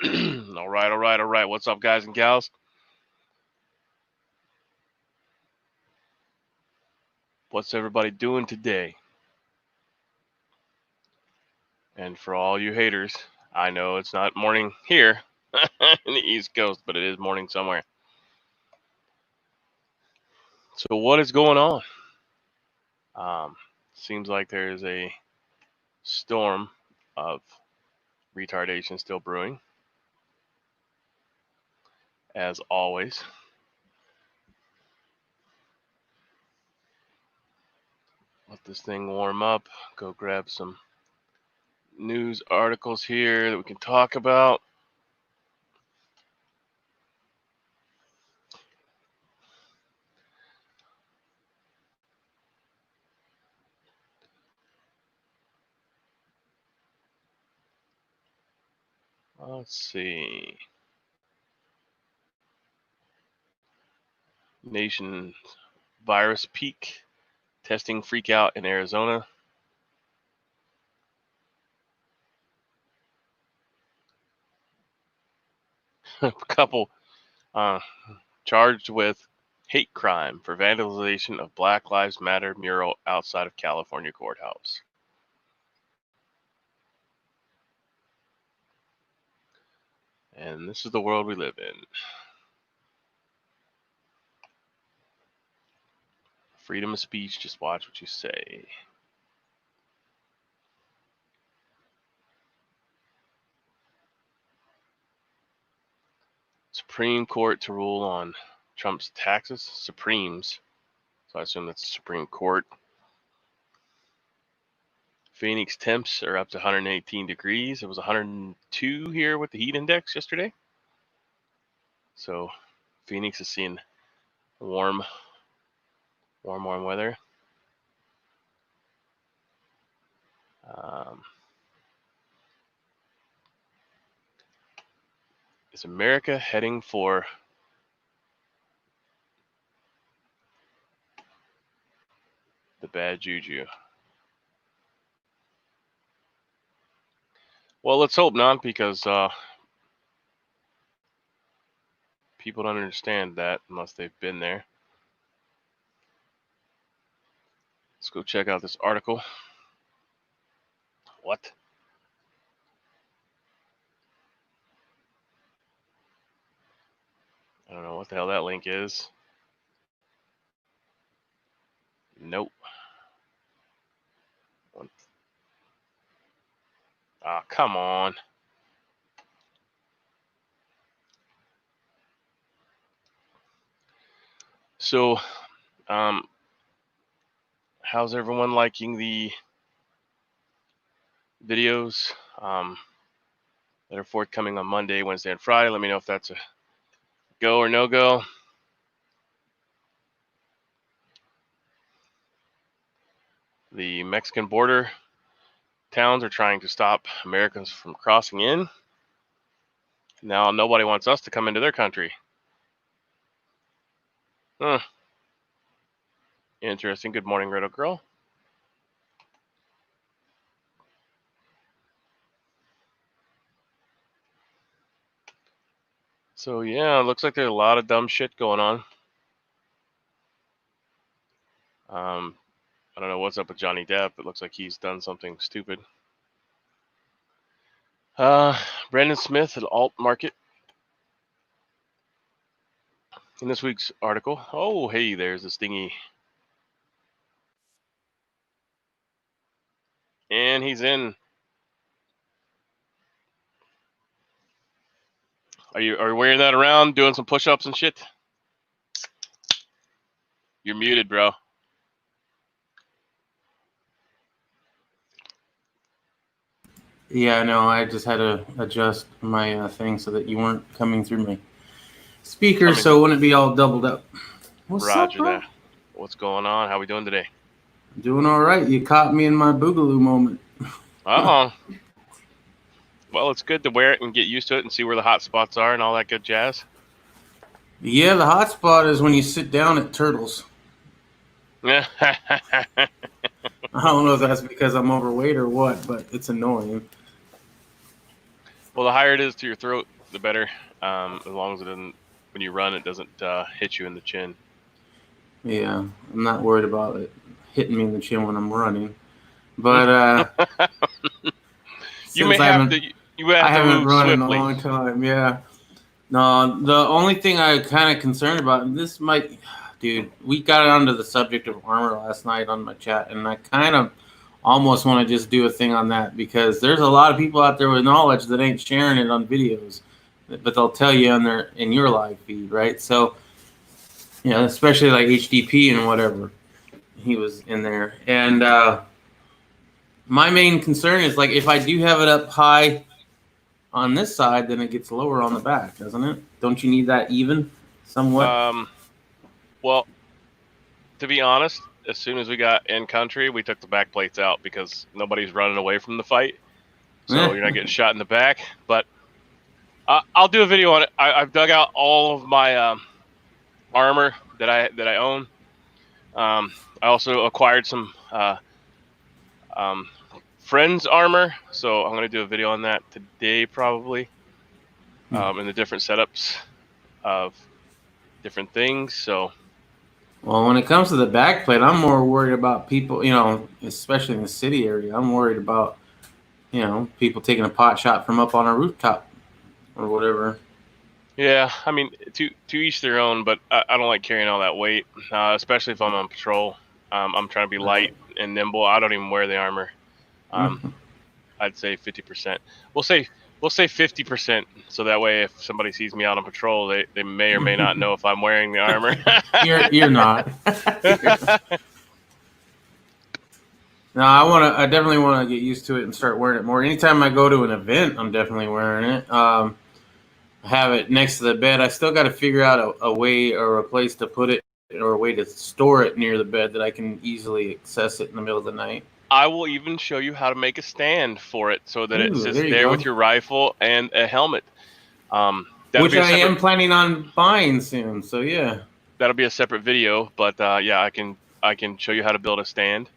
All right. What's up, guys and gals? What's everybody doing today? And for all you haters, I know it's not morning here in the East Coast, but it is morning somewhere. So what is going on? Seems like there's a storm of retardation still brewing, as always. Let this thing warm up. Go grab some news articles here that we can talk about. Let's see. Nation virus peak. Testing freak out in Arizona. A couple charged with hate crime for vandalization of Black Lives Matter mural outside of California courthouse. And this is the world we live in. Freedom of speech, just watch what you say. Supreme Court to rule on Trump's taxes. Supremes. So I assume that's the Supreme Court. Phoenix temps are up to 118 degrees. It was 102 here with the heat index yesterday. So Phoenix is seeing warm weather. Is America heading for the bad juju? Well, let's hope not, because people don't understand that unless they've been there. Let's go check out this article. What? I don't know what the hell that link is. Nope. Ah, come on. So, how's everyone liking the videos that are forthcoming on Monday, Wednesday, and Friday? Let me know if that's a go or no go. The Mexican border towns are trying to stop Americans from crossing in. Now nobody wants us to come into their country. Interesting. Good morning, Red Oak Girl. So yeah, it looks like there's a lot of dumb shit going on. I don't know what's up with Johnny Depp. It looks like he's done something stupid. Brandon Smith at Alt Market. In this week's article. Oh, hey, there's the stingy. And he's in. Are you wearing that around, doing some push-ups and shit? You're muted, bro. Yeah, no, I just had to adjust my thing so that you weren't coming through my speaker, so it wouldn't be all doubled up. What's up, bro? That. What's going on? How we doing today? Doing all right. You caught me in my boogaloo moment. Uh-oh. Well, it's good to wear it and get used to it and see where the hot spots are and all that good jazz. Yeah, the hot spot is when you sit down at Turtles. I don't know if that's because I'm overweight or what, but it's annoying. Well, the higher it is to your throat, the better. As long as it doesn't, when you run, it doesn't hit you in the chin. Yeah, I'm not worried about it hitting me in the chin when I'm running. But You may since I have haven't, to. You would have I to haven't move run in a swiftly. long time. Yeah. No, the only thing I'm kind of concerned about, and this might, dude, we got onto the subject of armor last night on my chat, and I kind of almost want to just do a thing on that because there's a lot of people out there with knowledge that ain't sharing it on videos, but they'll tell you in your live feed, right? So, you know, especially like HDP and whatever, he was in there, and my main concern is like if I do have it up high on this side, then it gets lower on the back, doesn't it? Don't you need that even somewhat? Well, to be honest, as soon as we got in country, we took the back plates out because nobody's running away from the fight. So you're not getting shot in the back. But I'll do a video on it. I've dug out all of my armor that I own. I also acquired some friends armor, so I'm gonna do a video on that today probably, and the different setups of different things. So, Well, when it comes to the back plate, I'm more worried about people, you know, especially in the city area. I'm worried about, you know, people taking a pot shot from up on a rooftop or whatever. yeah, I mean, to each their own, but I don't like carrying all that weight, especially if I'm on patrol. I'm trying to be light and nimble. I don't even wear the armor. I'd say 50%. We'll say 50%, so that way if somebody sees me out on patrol, they may or may not know if I'm wearing the armor. You're not. No, I definitely want to get used to it and start wearing it more. Anytime I go to an event, I'm definitely wearing it. I have it next to the bed. I still got to figure out a way or a place to put it or a way to store it near the bed that I can easily access it in the middle of the night. I will even show you how to make a stand for it so that it sits there you there go. with your rifle and a helmet. Which I am planning on buying soon. So yeah, that'll be a separate video. But yeah, I can show you how to build a stand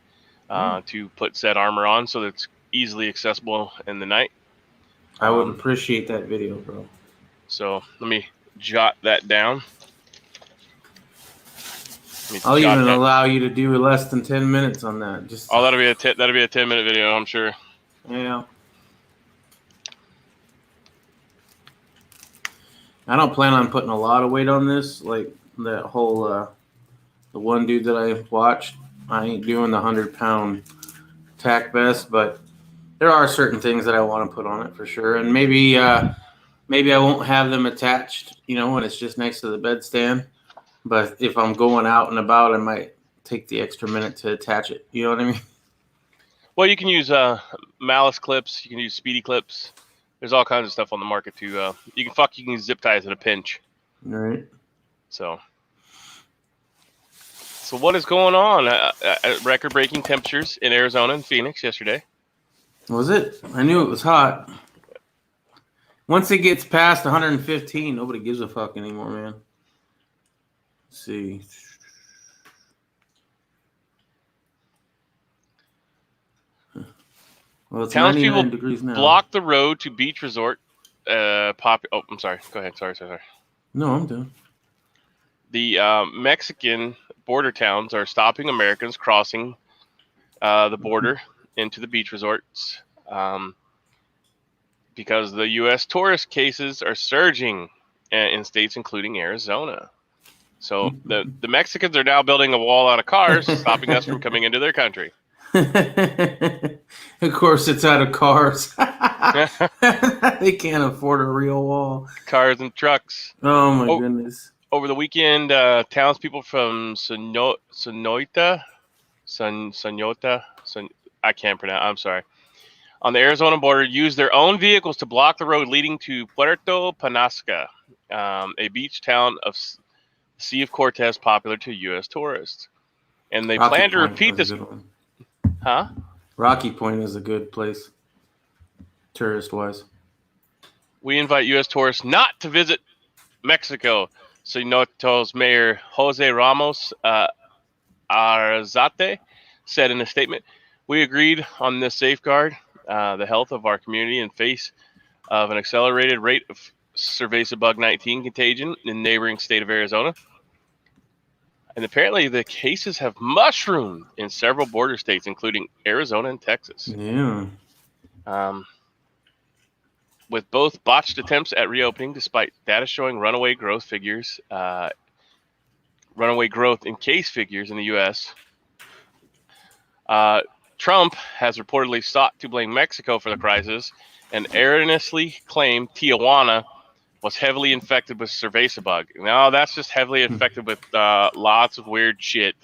to put said armor on so that it's easily accessible in the night. I would appreciate that video, bro. So let me jot that down. I'll even allow you to do less than 10 minutes on that. Just that'll be a 10-minute video, I'm sure. Yeah. I don't plan on putting a lot of weight on this. Like that whole the one dude that I watched, I ain't doing the 100-pound tack vest, but there are certain things that I want to put on it for sure. And maybe I won't have them attached, you know, when it's just next to the bedstand. But if I'm going out and about, I might take the extra minute to attach it. You know what I mean? Well, you can use malice clips. You can use speedy clips. There's all kinds of stuff on the market too. You can use zip ties at a pinch. All right. So what is going on? Record-breaking temperatures in Arizona and Phoenix yesterday. Was it? I knew it was hot. Once it gets past 115, nobody gives a fuck anymore, man. Let's see. Well, it's 99 degrees now. Block the road to beach resort. Oh, I'm sorry. Go ahead. Sorry. No, I'm done. The Mexican border towns are stopping Americans crossing the border into the beach resorts because the U.S. tourist cases are surging in states including Arizona. So the Mexicans are now building a wall out of cars, stopping us from coming into their country. Of course, it's out of cars. They can't afford a real wall. Cars and trucks. Oh my goodness! Over the weekend, townspeople from Sonota, I can't pronounce. I'm sorry. On the Arizona border, used their own vehicles to block the road leading to Puerto Penasca, a beach town of Sea of Cortez, popular to U.S. tourists. And they plan to repeat this. Huh? Rocky Point is a good place, tourist-wise. We invite U.S. tourists not to visit Mexico, Sonoto's Mayor Jose Ramos Arzate said in a statement. We agreed on this safeguard the health of our community and face of an accelerated rate of cerveza bug 19 contagion in the neighboring state of Arizona. And apparently the cases have mushroomed in several border states, including Arizona and Texas. Yeah. With both botched attempts at reopening, despite data showing runaway growth in case figures in the U.S., Trump has reportedly sought to blame Mexico for the crisis and erroneously claimed Tijuana was heavily infected with cerveza bug. No, that's just heavily infected with lots of weird shit.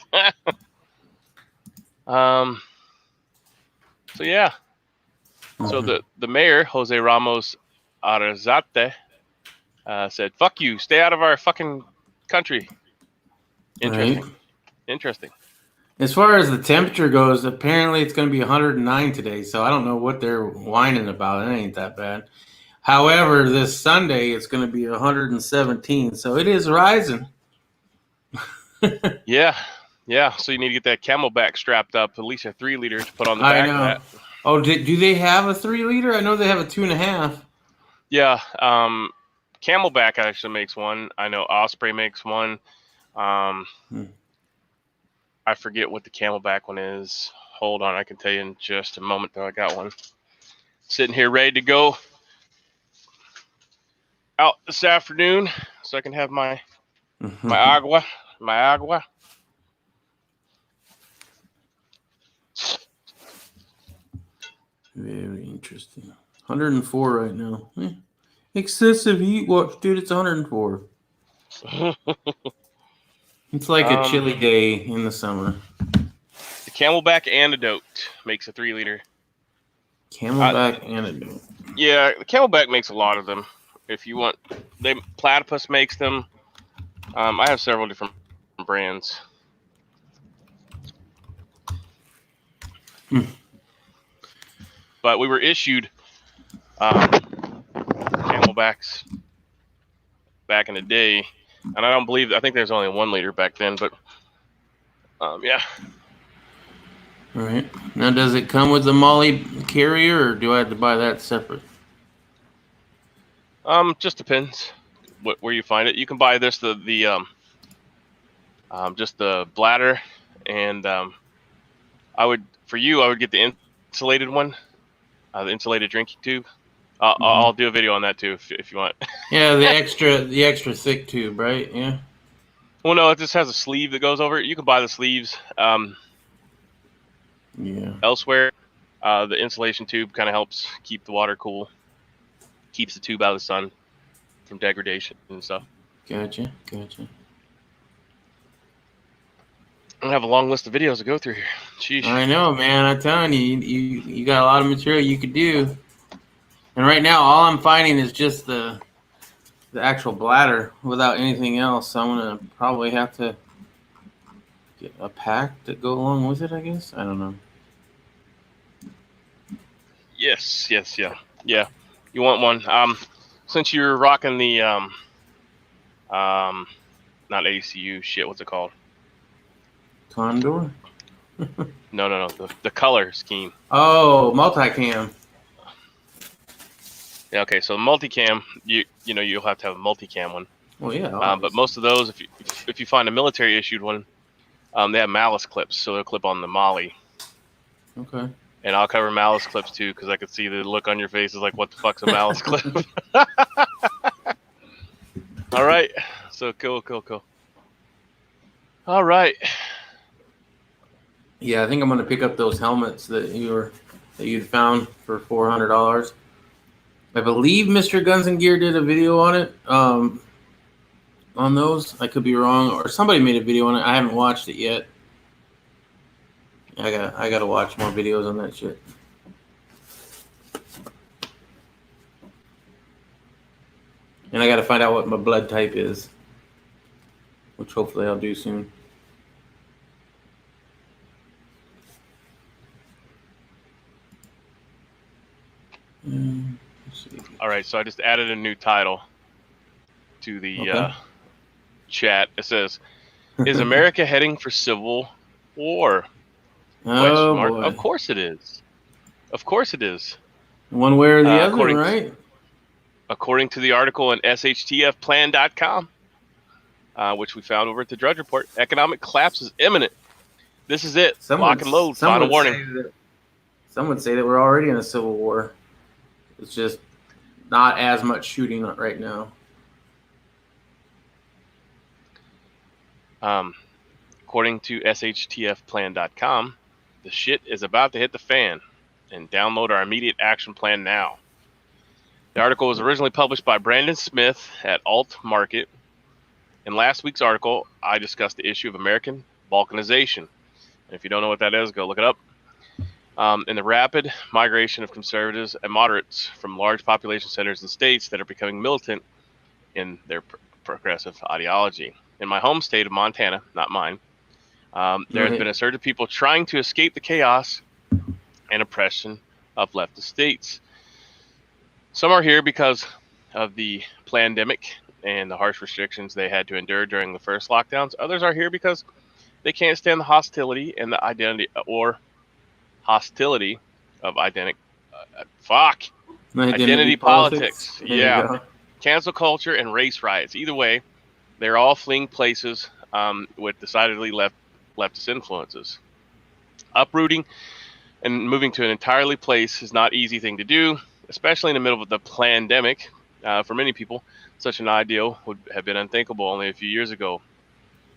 So yeah. So the mayor, Jose Ramos Arzate, said, "Fuck you, stay out of our fucking country." Interesting. Right. Interesting. As far as the temperature goes, apparently it's going to be 109 today, so I don't know what they're whining about. It ain't that bad. However, this Sunday it's going to be 117, so it is rising. Yeah. So you need to get that Camelback strapped up, at least a 3 liter to put on the back of that. Oh, do they have a 3 liter? I know they have a 2.5. Yeah. Camelback actually makes one. I know Osprey makes one. I forget what the Camelback one is. Hold on, I can tell you in just a moment, though. I got one sitting here ready to go out this afternoon, so I can have my agua. Very interesting. 104 right now. Excessive heat watch, dude. It's 104. It's like a chilly day in the summer. The Camelback Antidote makes a 3 liter. Camelback Antidote. Yeah, the Camelback makes a lot of them. If you want, Platypus makes them. I have several different brands. But we were issued Camelbacks back in the day, and I think there's only 1 liter back then, but yeah. All right. Now, does it come with the Molly carrier, or do I have to buy that separate? Just depends where you find it. You can buy this just the bladder, and I would get the insulated one, the insulated drinking tube. I'll do a video on that too if you want. Yeah, the extra thick tube, right? Yeah. Well, no, it just has a sleeve that goes over it. You can buy the sleeves. Elsewhere, the insulation tube kind of helps keep the water cool, keeps the tube out of the sun from degradation and stuff. Gotcha. I have a long list of videos to go through here. Sheesh. I know, man. I'm telling you, you got a lot of material you could do. And right now, all I'm finding is just the actual bladder without anything else. So I'm gonna probably have to get a pack to go along with it, I guess. I don't know. Yes, yeah. You want one? Since you're rocking the not ACU shit. What's it called? Condor? No. The color scheme. Oh, multicam. Yeah. Okay. So multicam, you'll have to have a multicam one. Well, yeah. But most of those, if you find a military issued one, they have malice clips, so they'll clip on the molly. Okay. And I'll cover malice clips too, because I could see the look on your face is like, what the fuck's a malice clip? All right. So cool. All right. Yeah, I think I'm gonna pick up those helmets that you'd found for $400. I believe Mr. Guns and Gear did a video on it. On those, I could be wrong, or somebody made a video on it. I haven't watched it yet. I gotta watch more videos on that shit. And I gotta find out what my blood type is, which hopefully I'll do soon. All right, so I just added a new title to the chat. It says, "Is America heading for civil war?" Oh, boy. Of course it is. One way or the other, according right? according to the article in shtfplan.com, which we found over at the Drudge Report, economic collapse is imminent. This is it. Lock and load. Final warning. Some would say that we're already in a civil war. It's just not as much shooting right now. According to shtfplan.com, the shit is about to hit the fan, and download our immediate action plan now. The article was originally published by Brandon Smith at Alt Market. In last week's article, I discussed the issue of American balkanization. And if you don't know what that is, go look it up. And the rapid migration of conservatives and moderates from large population centers and states that are becoming militant in their progressive ideology. In my home state of Montana, not mine, there has been a surge of people trying to escape the chaos and oppression of leftist states. Some are here because of the pandemic and the harsh restrictions they had to endure during the first lockdowns. Others are here because they can't stand the hostility and the identity of identity politics. Yeah. Cancel culture and race riots. Either way, they're all fleeing places with decidedly leftist influences. Uprooting and moving to an entirely place is not an easy thing to do, especially in the middle of the pandemic. For many people, such an ideal would have been unthinkable only a few years ago.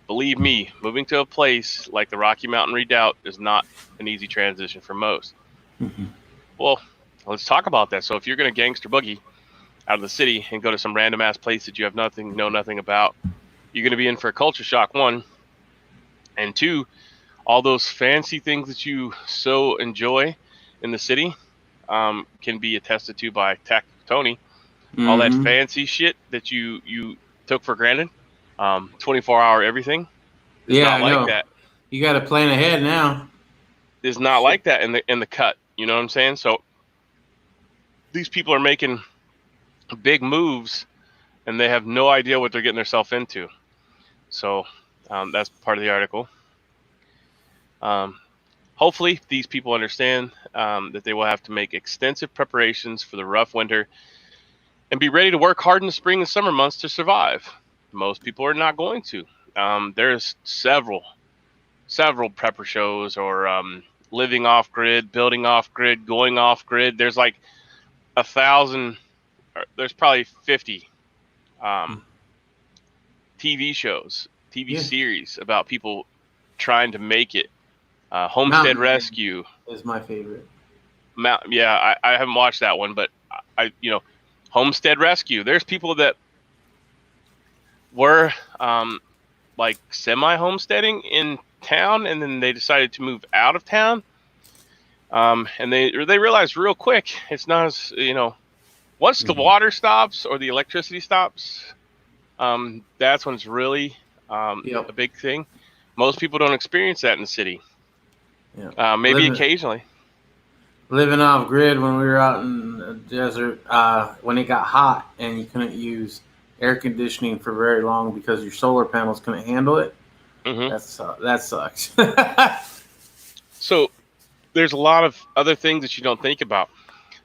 Believe me, moving to a place like the Rocky Mountain Redoubt is not an easy transition for most. Mm-hmm. Well, let's talk about that. So if you're going to gangster boogie out of the city and go to some random ass place that you have know nothing about, you're going to be in for a culture shock, one. And two, all those fancy things that you so enjoy in the city can be attested to by Tactical Tony. Mm-hmm. All that fancy shit that you took for granted, 24-hour everything. Yeah, I know. That. You got to plan ahead now. It's not like that in the cut. You know what I'm saying? So these people are making big moves, and they have no idea what they're getting themselves into. So that's part of the article. Hopefully, these people understand that they will have to make extensive preparations for the rough winter and be ready to work hard in the spring and summer months to survive. Most people are not going to. There's several prepper shows or living off grid, building off grid, going off grid. There's like 1,000. There's probably 50 TV shows, series about people trying to make it. Homestead Rescue is my favorite. I haven't watched that one, but Homestead Rescue. There's people that were like semi-homesteading in town, and then they decided to move out of town. And they realized real quick it's not as once the water stops or the electricity stops, that's when it's really a big thing. Most people don't experience that in the city. Yeah. Maybe occasionally. Living off grid when we were out in the desert, when it got hot and you couldn't use air conditioning for very long because your solar panels couldn't handle it. Mm-hmm. That sucks. So there's a lot of other things that you don't think about.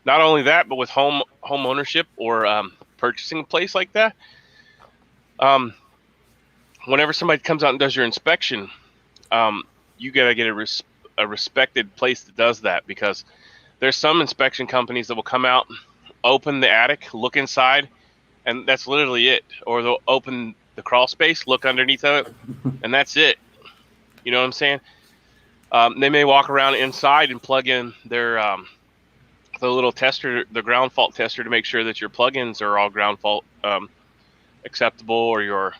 Not only that, but with home ownership or purchasing a place like that, whenever somebody comes out and does your inspection, you gotta get a respected place that does that, because there's some inspection companies that will come out, open the attic, look inside, and that's literally it. Or they'll open the crawl space, look underneath of it, and that's it. You know what I'm saying? They may walk around inside and plug in their the little tester, the ground fault tester, to make sure that your plugins are all ground fault acceptable, or your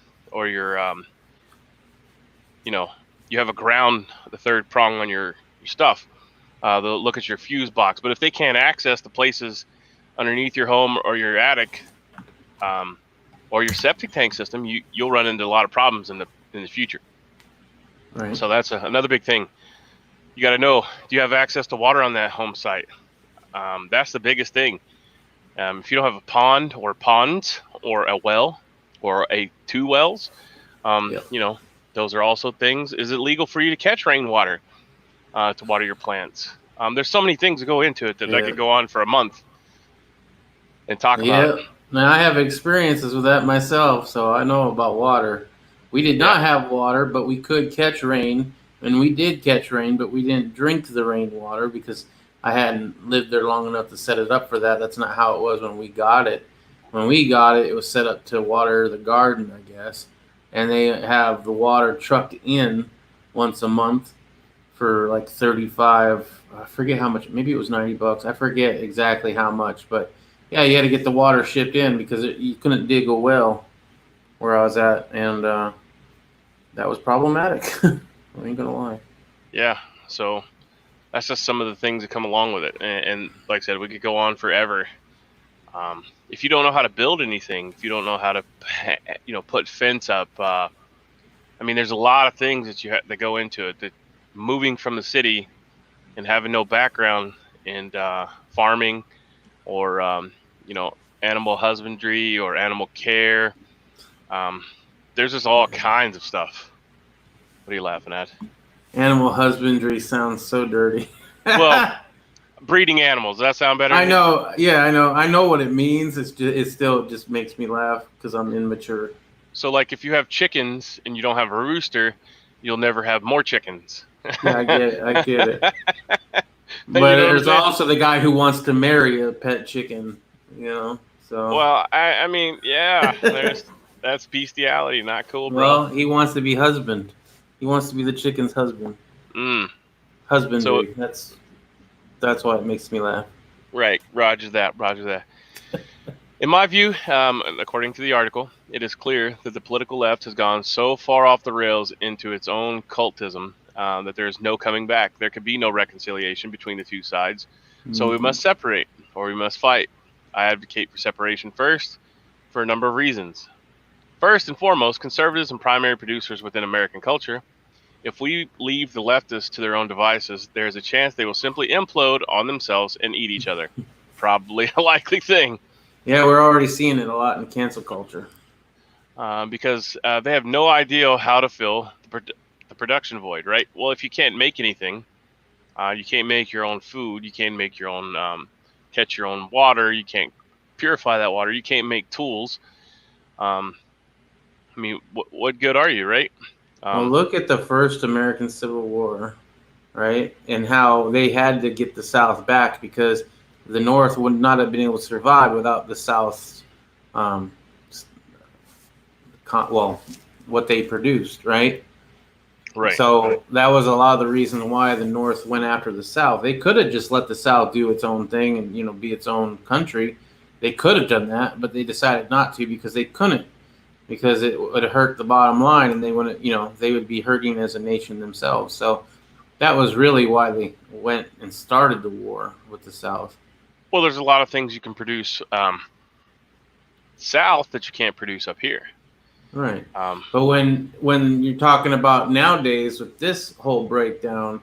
you have a ground, the third prong on your stuff. They'll look at your fuse box. But if they can't access the places underneath your home or your attic, or your septic tank system, you'll run into a lot of problems in the future. Right. So that's another big thing. You got to know, do you have access to water on that home site? That's the biggest thing. If you don't have a pond or ponds or a well or two wells, those are also things. Is it legal for you to catch rainwater to water your plants? There's so many things that go into it that I could go on for a month and talk about. Now I have experiences with that myself, so I know about water. We did Yeah. not have water, but we could catch rain, and we did catch rain, but we didn't drink the rainwater because I hadn't lived there long enough to set it up for that. That's not how it was when we got it. When we got it, it was set up to water the garden, I guess, and they have the water trucked in once a month for like 35. I forget how much. Maybe it was $90. I forget exactly how much, but yeah, you had to get the water shipped in because you couldn't dig a well where I was at, and that was problematic. I ain't gonna lie. Yeah. So that's just some of the things that come along with it. And like I said, we could go on forever. If you don't know how to build anything, if you don't know how to, put fence up, I mean, there's a lot of things that go into it. That moving from the city and having no background in farming or animal husbandry or animal care, there's just all kinds of stuff. What are you laughing at? Animal husbandry sounds so dirty. Well, breeding animals. Does that sound better? I know. Yeah, I know what it means. It still just makes me laugh because I'm immature. So, like, if you have chickens and you don't have a rooster, you'll never have more chickens. Yeah, I get it. I get it. You But know there's also the guy who wants to marry a pet chicken. So. Well, I mean, yeah, that's bestiality, not cool, bro. Well, he wants to be husband. He wants to be the chicken's husband. Mm. Husbandry. That's why it makes me laugh. Right. Roger that. Roger that. In my view, according to the article, it is clear that the political left has gone so far off the rails into its own cultism that there is no coming back. There could be no reconciliation between the two sides. So we must separate, or we must fight. I advocate for separation first, for a number of reasons. First and foremost, conservatives and primary producers within American culture, if we leave the leftists to their own devices, there is a chance they will simply implode on themselves and eat each other. Probably a likely thing. Yeah, we're already seeing it a lot in cancel culture. Because they have no idea how to fill the production void, right? Well, if you can't make anything, you can't make your own food, you can't make your own, catch your own water, you can't purify that water, you can't make tools. I mean, what good are you, right? Well, look at the first American Civil War, right? And how they had to get the South back because the North would not have been able to survive without the South's, what they produced, right? Right. So that was a lot of the reason why the North went after the South. They could have just let the South do its own thing and be its own country. They could have done that, but they decided not to because they couldn't. Because it would hurt the bottom line, and they would be hurting as a nation themselves. So that was really why they went and started the war with the South. Well, there's a lot of things you can produce south that you can't produce up here. Right. But when you're talking about nowadays with this whole breakdown,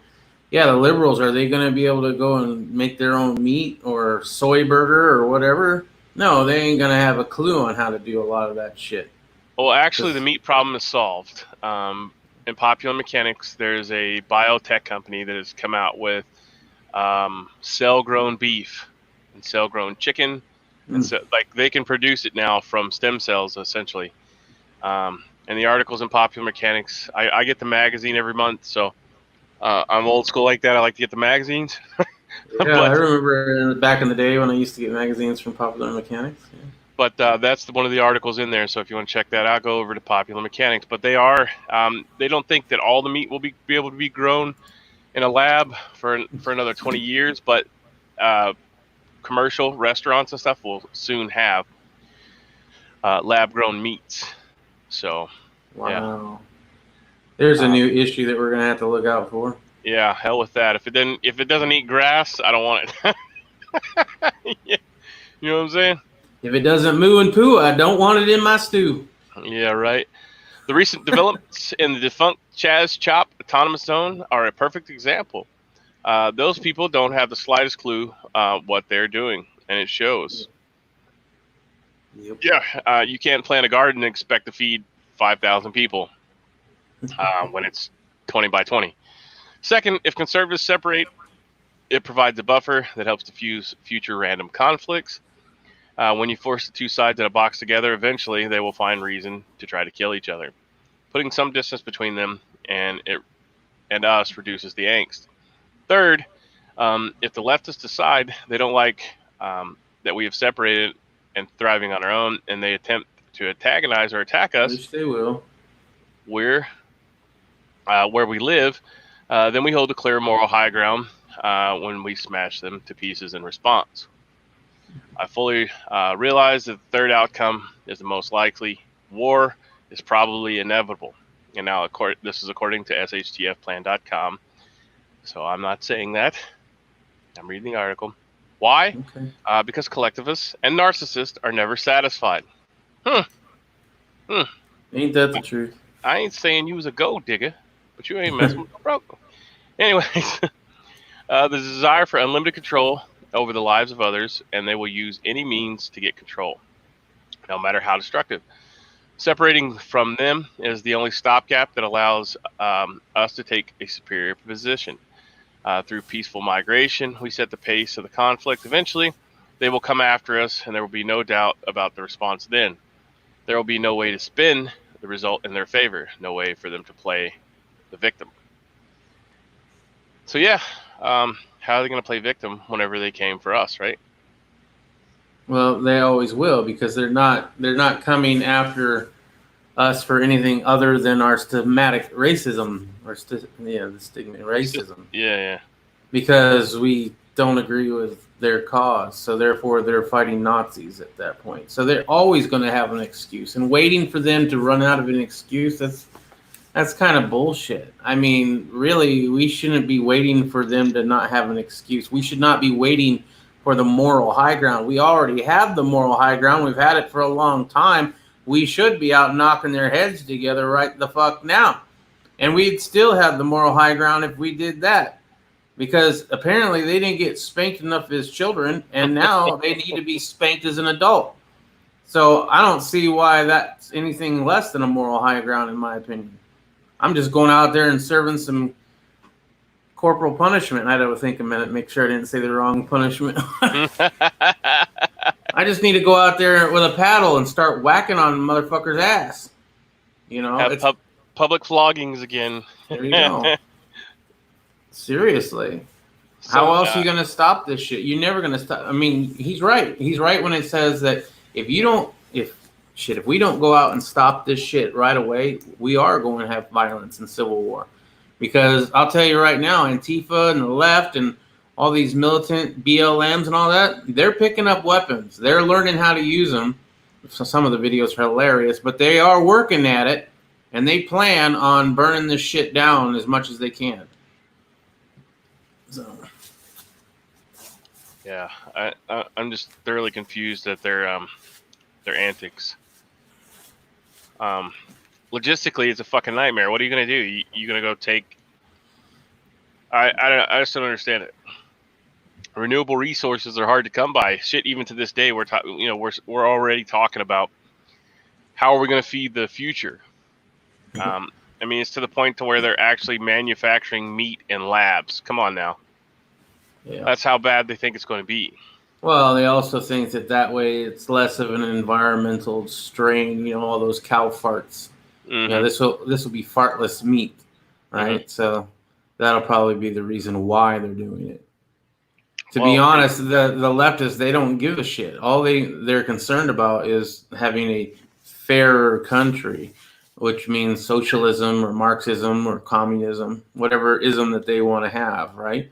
yeah, the liberals, are they going to be able to go and make their own meat or soy burger or whatever? No, they ain't going to have a clue on how to do a lot of that shit. Well, actually, the meat problem is solved. In Popular Mechanics, there's a biotech company that has come out with cell-grown beef and cell-grown chicken, and so they can produce it now from stem cells, essentially. And the articles in Popular Mechanics, I get the magazine every month, so I'm old school like that. I like to get the magazines. Yeah, I remember back in the day when I used to get magazines from Popular Mechanics. Yeah. But that's one of the articles in there. So if you want to check that out, go over to Popular Mechanics. But they don't think that all the meat will be able to be grown in a lab for another 20 years. But commercial restaurants and stuff will soon have lab-grown meats. So, wow. Yeah. There's a new issue that we're gonna have to look out for. Yeah, hell with that. If it doesn't eat grass, I don't want it. Yeah. You know what I'm saying? If it doesn't moo and poo, I don't want it in my stew. Yeah, right. The recent developments in the defunct Chaz Chop Autonomous Zone are a perfect example. Those people don't have the slightest clue what they're doing, and it shows. Yep. Yeah, you can't plant a garden and expect to feed 5,000 people when it's 20 by 20. Second, if conservatives separate, it provides a buffer that helps diffuse future random conflicts. When you force the two sides in a box together, eventually they will find reason to try to kill each other. Putting some distance between them and us reduces the angst. Third, if the leftists decide they don't like that we have separated and thriving on our own, and they attempt to antagonize or attack us, which they will, where we live, then we hold a clear moral high ground when we smash them to pieces in response. I fully realize that the third outcome is the most likely. War is probably inevitable. And now, this is according to shtfplan.com. So I'm not saying that. I'm reading the article. Why? okay. Because collectivists and narcissists are never satisfied. Ain't that the truth? I ain't saying you was a gold digger, but you ain't messing with no broke. Anyways, the desire for unlimited control over the lives of others, and they will use any means to get control, no matter how destructive. Separating from them is the only stopgap that allows us to take a superior position. Through peaceful migration, we set the pace of the conflict. Eventually, they will come after us, and there will be no doubt about the response then. There will be no way to spin the result in their favor, no way for them to play the victim. So yeah, how are they going to play victim whenever they came for us, right? Well, they always will, because they're not coming after us for anything other than our systematic racism, or the stigma racism. Yeah. Because we don't agree with their cause, so therefore they're fighting Nazis at that point. So they're always going to have an excuse, and waiting for them to run out of an excuse, that's kind of bullshit. I mean, really, we shouldn't be waiting for them to not have an excuse. We should not be waiting for the moral high ground. We already have the moral high ground. We've had it for a long time. We should be out knocking their heads together right the fuck now. And we'd still have the moral high ground if we did that. Because apparently they didn't get spanked enough as children, and now they need to be spanked as an adult. So I don't see why that's anything less than a moral high ground, in my opinion. I'm just going out there and serving some corporal punishment. I had to think a minute, make sure I didn't say the wrong punishment. I just need to go out there with a paddle and start whacking on motherfucker's ass. Public floggings again. There you go. Seriously. How else are you going to stop this shit? You're never going to stop. I mean, he's right. He's right when it says that if we don't go out and stop this shit right away, we are going to have violence and civil war. Because I'll tell you right now, Antifa and the left and all these militant BLMs and all that, they're picking up weapons. They're learning how to use them. So some of the videos are hilarious, but they are working at it, and they plan on burning this shit down as much as they can. So. Yeah, I'm just thoroughly confused at their antics. Logistically, it's a fucking nightmare. What are you gonna do? You gonna go take? I just don't understand it. Renewable resources are hard to come by. Shit, even to this day, we're already talking about how are we gonna feed the future. I mean, it's to the point to where they're actually manufacturing meat in labs. Come on now. Yeah. That's how bad they think it's going to be. Well, they also think that way it's less of an environmental strain. All those cow farts. Mm-hmm. This will be fartless meat, right? Mm-hmm. So that'll probably be the reason why they're doing it. To be honest, the leftists, they don't give a shit. All they're concerned about is having a fairer country, which means socialism or Marxism or communism, whatever ism that they want to have, right?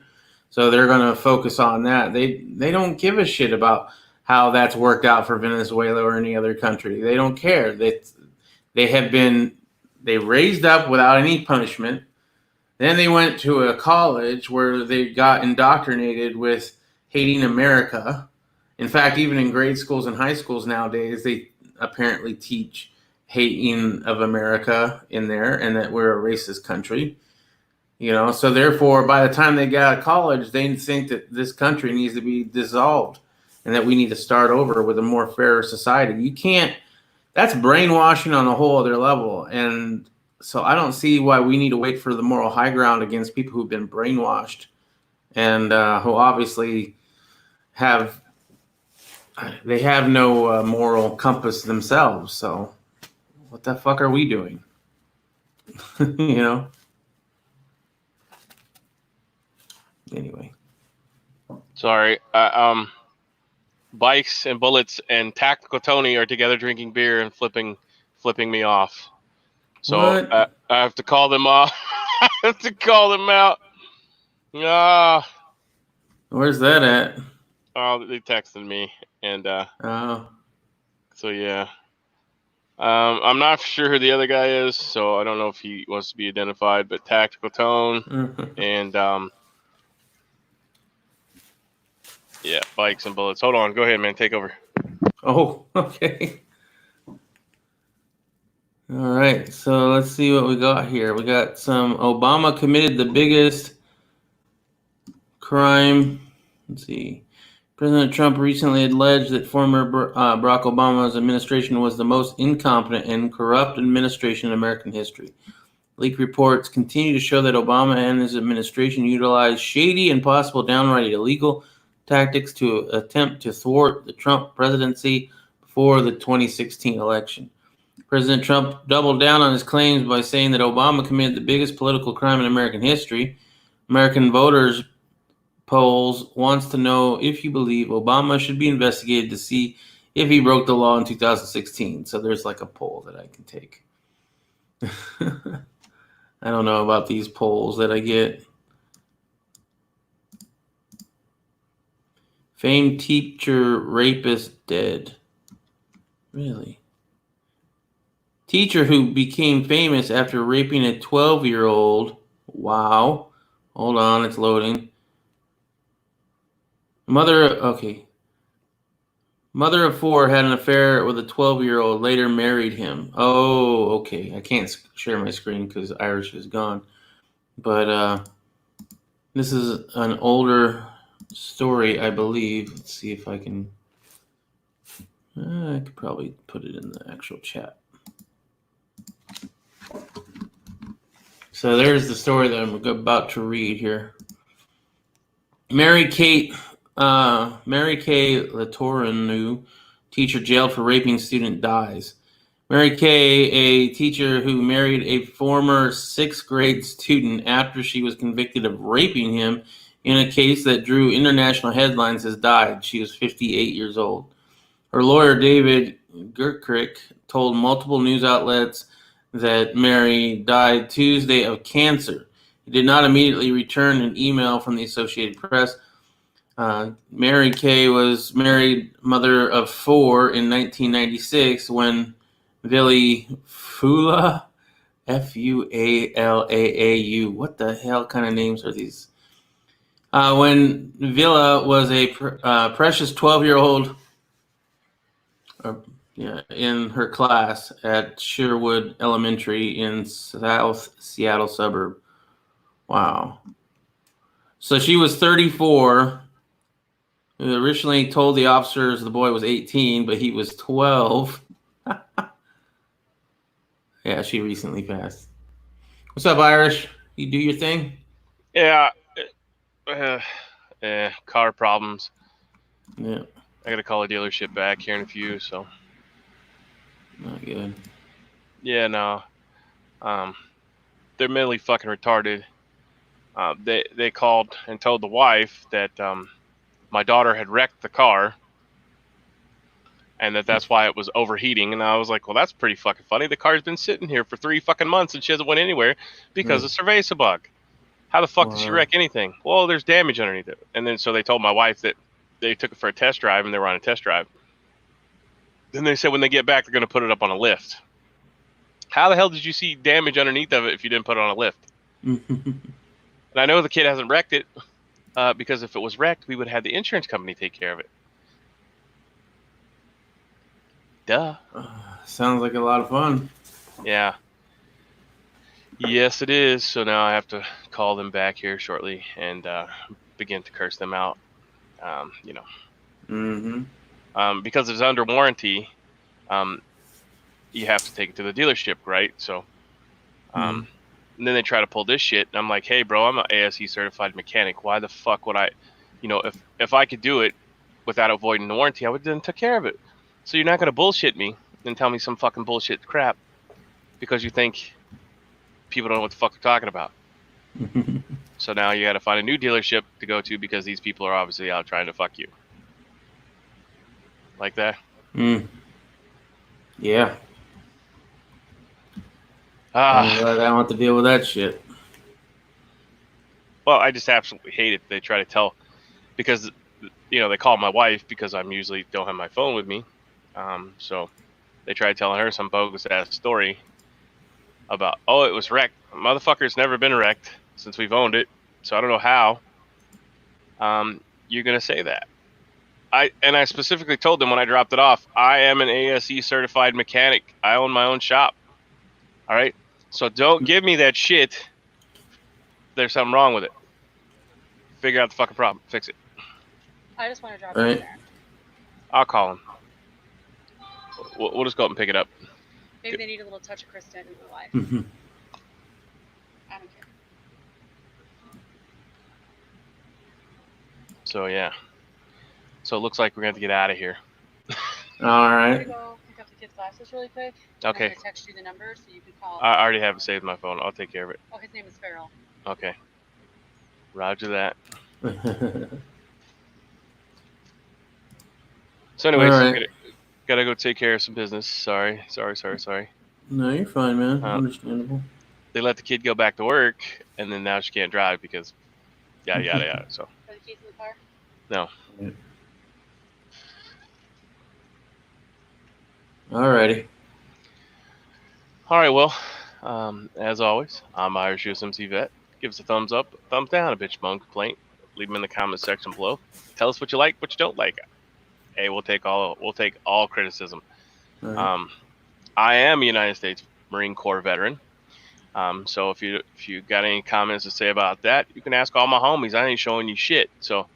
So they're going to focus on that. They don't give a shit about how that's worked out for Venezuela or any other country. They don't care. They raised up without any punishment. Then they went to a college where they got indoctrinated with hating America. In fact, even in grade schools and high schools nowadays, they apparently teach hating of America in there and that we're a racist country. So therefore, by the time they get out of college, they think that this country needs to be dissolved and that we need to start over with a more fairer society. You can't. That's brainwashing on a whole other level. And so I don't see why we need to wait for the moral high ground against people who've been brainwashed and who obviously have they have no moral compass themselves. So what the fuck are we doing? You know. Anyway. Sorry. Bikes and Bullets and Tactical Tony are together drinking beer and flipping me off. So What? I have to call them off. I have to call them out. Ah. Where's that at? Oh, they texted me, and Oh. so yeah. I'm not sure who the other guy is, so I don't know if he wants to be identified. But Tactical Tone and yeah, Bikes and Bullets. Hold on, go ahead, man, take over. Oh, okay. All right, so let's see what we got here. We got some Obama committed the biggest crime. Let's see. President Trump recently alleged that former Barack Obama's administration was the most incompetent and corrupt administration in American history. Leaked reports continue to show that Obama and his administration utilized shady and possible downright illegal tactics to attempt to thwart the Trump presidency before the 2016 election. President Trump doubled down on his claims by saying that Obama committed the biggest political crime in American history. American voters polls wants to know if you believe Obama should be investigated to see if he broke the law in 2016. So there's like a poll that I can take. I don't know about these polls that I get. Famed teacher rapist dead. Really? Teacher who became famous after raping a 12-year-old. Wow. Hold on, it's loading. Mother of four had an affair with a 12-year-old, later married him. Oh, okay. I can't share my screen because Irish is gone. But this is an older story, I believe. Let's see if I can... I could probably put it in the actual chat. So there's the story that I'm about to read here. Mary Kay Latourneau, teacher jailed for raping student, dies. Mary Kay, a teacher who married a former 6th grade student after she was convicted of raping him in a case that drew international headlines, has died. She was 58 years old. Her lawyer, David Gurkrick, told multiple news outlets that Mary died Tuesday of cancer. He did not immediately return an email from the Associated Press. Mary Kay was married, mother of 4, in 1996 when Vili Fualaau, Fualaau, what the hell kind of names are these? When Villa was a precious 12-year-old in her class at Sherwood Elementary in South Seattle suburb. Wow. So she was 34. Originally told the officers the boy was 18, but he was 12. Yeah, she recently passed. What's up, Irish? You do your thing? Yeah. Car problems. Yeah. I gotta call a dealership back here in a few, so. Not good. Yeah, no. They're mentally fucking retarded. They called and told the wife that my daughter had wrecked the car and that's why it was overheating. And I was like, well, that's pretty fucking funny. The car's been sitting here for 3 fucking months and she hasn't went anywhere because of cerveza bug. How the fuck did she wreck anything? Well, there's damage underneath it. And then so they told my wife that they took it for a test drive and they were on a test drive. Then they said when they get back, they're going to put it up on a lift. How the hell did you see damage underneath of it if you didn't put it on a lift? And I know the kid hasn't wrecked it because if it was wrecked, we would have the insurance company take care of it. Duh. Sounds like a lot of fun. Yeah. Yes, it is. So now I have to call them back here shortly and begin to curse them out. Because it's under warranty, you have to take it to the dealership, right? So, and then they try to pull this shit, and I'm like, hey, bro, I'm an ASE certified mechanic. Why the fuck would I, if I could do it, without avoiding the warranty, I would then took care of it. So you're not going to bullshit me and tell me some fucking bullshit crap because you think people don't know what the fuck they're talking about. So now you got to find a new dealership to go to because these people are obviously out trying to fuck you. Like that? Yeah. I'm glad I don't have to deal with that shit. Well, I just absolutely hate it. They try to tell, because, you know, they call my wife because I'm usually don't have my phone with me. So they try telling her some bogus ass story about, oh, it was wrecked. Motherfucker's never been wrecked since we've owned it. So I don't know how you're going to say that. I specifically told them when I dropped it off, I am an ASE certified mechanic. I own my own shop. All right. So don't give me that shit. There's something wrong with it. Figure out the fucking problem. Fix it. I just want to drop it there. I'll call him. We'll just go up and pick it up. Maybe they need a little touch of Kristen in their life. I don't care. So yeah. So it looks like we're gonna have to get out of here. All right. I'm gonna go pick up the kids' glasses really quick. Okay. I'm gonna text you the number so you can call. I already have it saved in my phone. I'll take care of it. Oh, his name is Farrell. Okay. Roger that. So anyways, right. gotta go take care of some business. Sorry. No, you're fine, man. Understandable. They let the kid go back to work, and then now she can't drive because yada yada yada. So. Are the keys in the car? No. Alrighty. All right. Well, as always, I'm Irish USMC Vet. Give us a thumbs up, thumbs down, a bitch, moan, complaint. Leave them in the comment section below. Tell us what you like, what you don't like. Hey, we'll take all criticism. Right. I am a United States Marine Corps veteran. So if you got any comments to say about that, you can ask all my homies. I ain't showing you shit. So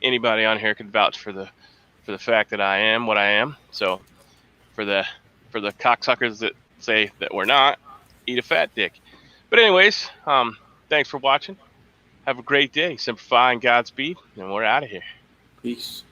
anybody on here can vouch for the fact that I am what I am. So for the cocksuckers that say that we're not, eat a fat dick. But anyways, thanks for watching. Have a great day. Simplify and Godspeed, and we're out of here. Peace.